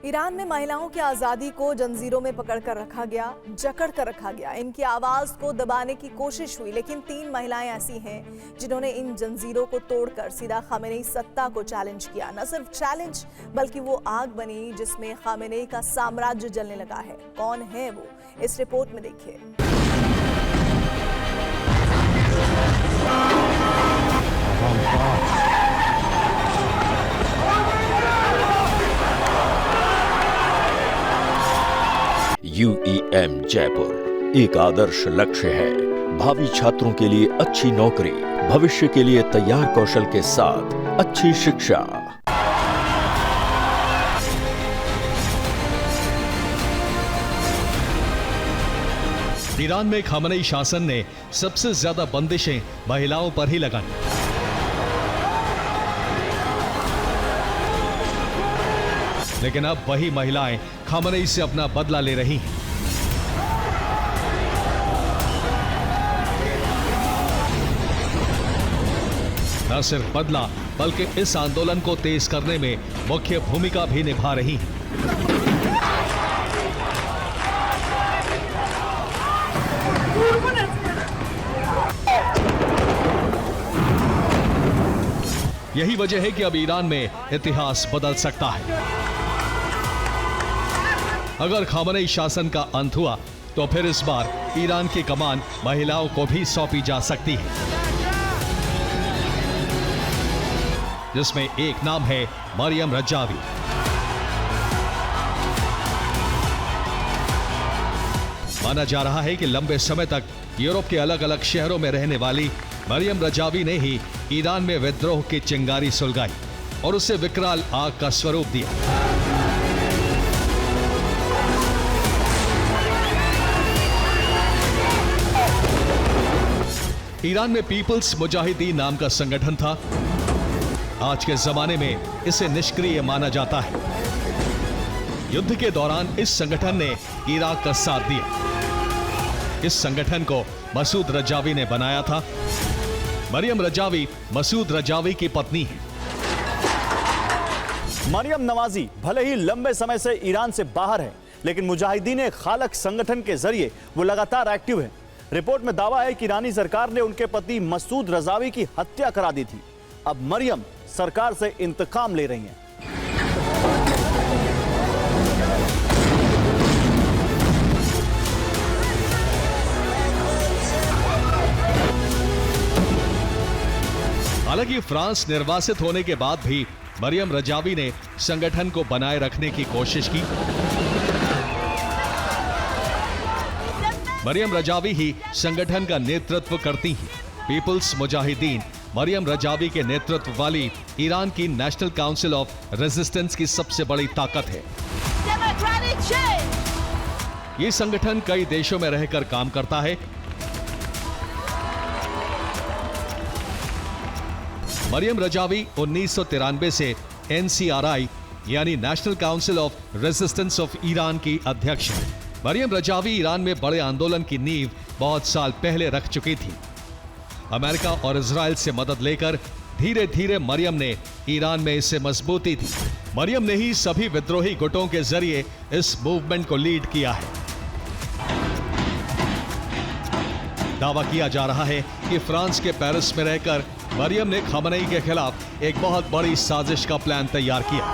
Iran में महिलाओं की आज़ादी को जंजीरों में पकड़कर रखा गया, जकड़ कर रखा गया। इनकी आवाज़ को दबाने की कोशिश हुई, लेकिन 3 महिलाएं ऐसी हैं जिन्होंने इन जंजीरों को तोड़कर सीधा खामेनेई सत्ता को चैलेंज किया। न सिर्फ चैलेंज, बल्कि वो आग बनी जिसमें खामेनेई का साम्राज्य जलने लगा है। कौन है वो, इस रिपोर्ट में देखिए। UEM जयपुर एक आदर्श लक्ष्य है। भावी छात्रों के लिए अच्छी नौकरी, भविष्य के लिए तैयार कौशल के साथ अच्छी शिक्षा। ईरान में खामेनेई शासन ने सबसे ज्यादा बंदिशें महिलाओं पर ही लगाई। लेकिन अब वही महिलाएं खामेनेई से अपना बदला ले रही हैं। न सिर्फ बदला, बल्कि इस आंदोलन को तेज करने में मुख्य भूमिका भी निभा रही हैं। यही वजह है कि अब ईरान में इतिहास बदल सकता है। अगर खामेनेई शासन का अंत हुआ तो फिर इस बार ईरान की कमान महिलाओं को भी सौंपी जा सकती है, जिसमें एक नाम है मरियम रजावी। माना जा रहा है कि लंबे समय तक यूरोप के अलग अलग शहरों में रहने वाली मरियम रजावी ने ही ईरान में विद्रोह की चिंगारी सुलगाई और उसे विकराल आग का स्वरूप दिया। ईरान में पीपल्स मुजाहिदीन नाम का संगठन था। आज के जमाने में इसे निष्क्रिय माना जाता है। युद्ध के दौरान इस संगठन ने इराक का साथ दिया। इस संगठन को मसूद रजावी ने बनाया था। मरियम रजावी मसूद रजावी की पत्नी है। मरियम नवाजी भले ही लंबे समय से ईरान से बाहर है, लेकिन मुजाहिदीन खालक संगठन के जरिए वो लगातार एक्टिव है। रिपोर्ट में दावा है कि ईरानी सरकार ने उनके पति मसूद रजावी की हत्या करा दी थी। अब मरियम सरकार से इंतकाम ले रही हैं। हालांकि फ्रांस निर्वासित होने के बाद भी मरियम रजावी ने संगठन को बनाए रखने की कोशिश की। मरियम रजावी ही संगठन का नेतृत्व करती हैं। पीपल्स मुजाहिदीन मरियम रजावी के नेतृत्व वाली ईरान की नेशनल काउंसिल ऑफ रेजिस्टेंस की सबसे बड़ी ताकत है। ये संगठन कई देशों में रहकर काम करता है। मरियम रजावी 1993 से NCRI यानी national council of resistance of Iran की अध्यक्ष है। मरियम रजावी ईरान में बड़े आंदोलन की नींव बहुत साल पहले रख चुकी थी। अमेरिका और इजराइल से मदद लेकर धीरे धीरे मरियम ने ईरान में इसे मजबूती दी। मरियम ने ही सभी विद्रोही गुटों के जरिए इस मूवमेंट को लीड किया है। दावा किया जा रहा है कि फ्रांस के पेरिस में रहकर मरियम ने खामेनेई के खिलाफ एक बहुत बड़ी साजिश का प्लान तैयार किया।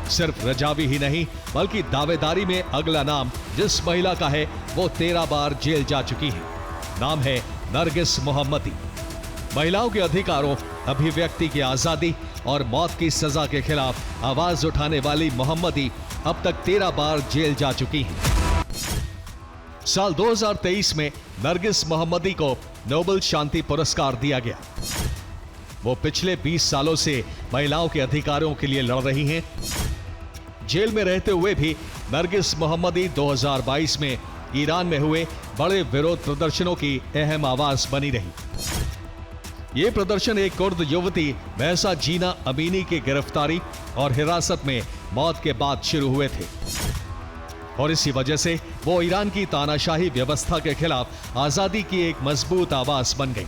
सिर्फ रजावी ही नहीं, बल्कि दावेदारी में अगला नाम जिस महिला का है वो 13 बार जेल जा चुकी है। नाम है नरगिस मोहम्मदी। महिलाओं के अधिकारों, अभिव्यक्ति की आजादी और मौत की सजा के खिलाफ आवाज उठाने वाली मोहम्मदी अब तक 13 बार जेल जा चुकी हैं। साल 2023 में नरगिस मोहम्मदी को नोबेल शांति पुरस्कार दिया गया। वो पिछले 20 सालों से महिलाओं के अधिकारों के लिए लड़ रही हैं। जेल में रहते हुए भी नरगिस मोहम्मदी 2022 में ईरान में हुए बड़े विरोध प्रदर्शनों की अहम आवाज बनी रही। ये प्रदर्शन एक कुर्द युवती महसा जीना अमीनी की गिरफ्तारी और हिरासत में मौत के बाद शुरू हुए थे और इसी वजह से वो ईरान की तानाशाही व्यवस्था के खिलाफ आजादी की एक मजबूत आवाज बन गई।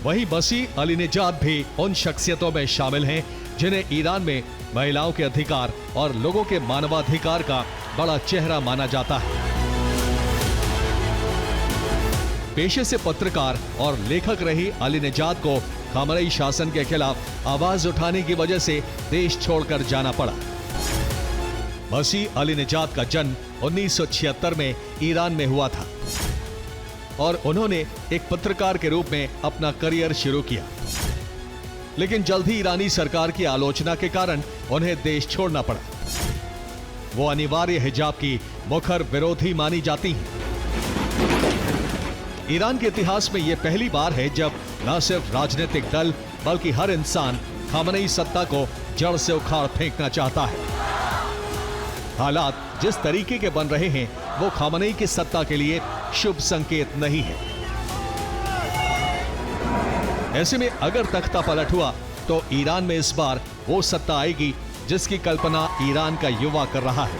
वहीं मसीह अली निजात भी उन शख्सियतों में शामिल हैं जिन्हें ईरान में महिलाओं के अधिकार और लोगों के मानवाधिकार का बड़ा चेहरा माना जाता है। पेशे से पत्रकार और लेखक रही अली निजात को खामनेई शासन के खिलाफ आवाज उठाने की वजह से देश छोड़कर जाना पड़ा। मसीह अली निजात का जन्म 1976 में ईरान में हुआ था और उन्होंने एक पत्रकार के रूप में अपना करियर शुरू किया, लेकिन जल्द ही ईरानी सरकार की आलोचना के कारण उन्हें देश छोड़ना पड़ा। वो अनिवार्य हिजाब की मुखर विरोधी मानी जाती हैं। ईरान के इतिहास में यह पहली बार है जब न सिर्फ राजनीतिक दल बल्कि हर इंसान खामनेई सत्ता को जड़ से उखाड़ फेंकना चाहता है। हालात जिस तरीके के बन रहे हैं वो खामनेई की सत्ता के लिए शुभ संकेत नहीं है। ऐसे में अगर तख्ता पलट हुआ तो ईरान में इस बार वो सत्ता आएगी जिसकी कल्पना ईरान का युवा कर रहा है।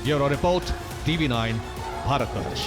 Bureau report, TV9, Bharatvarsh.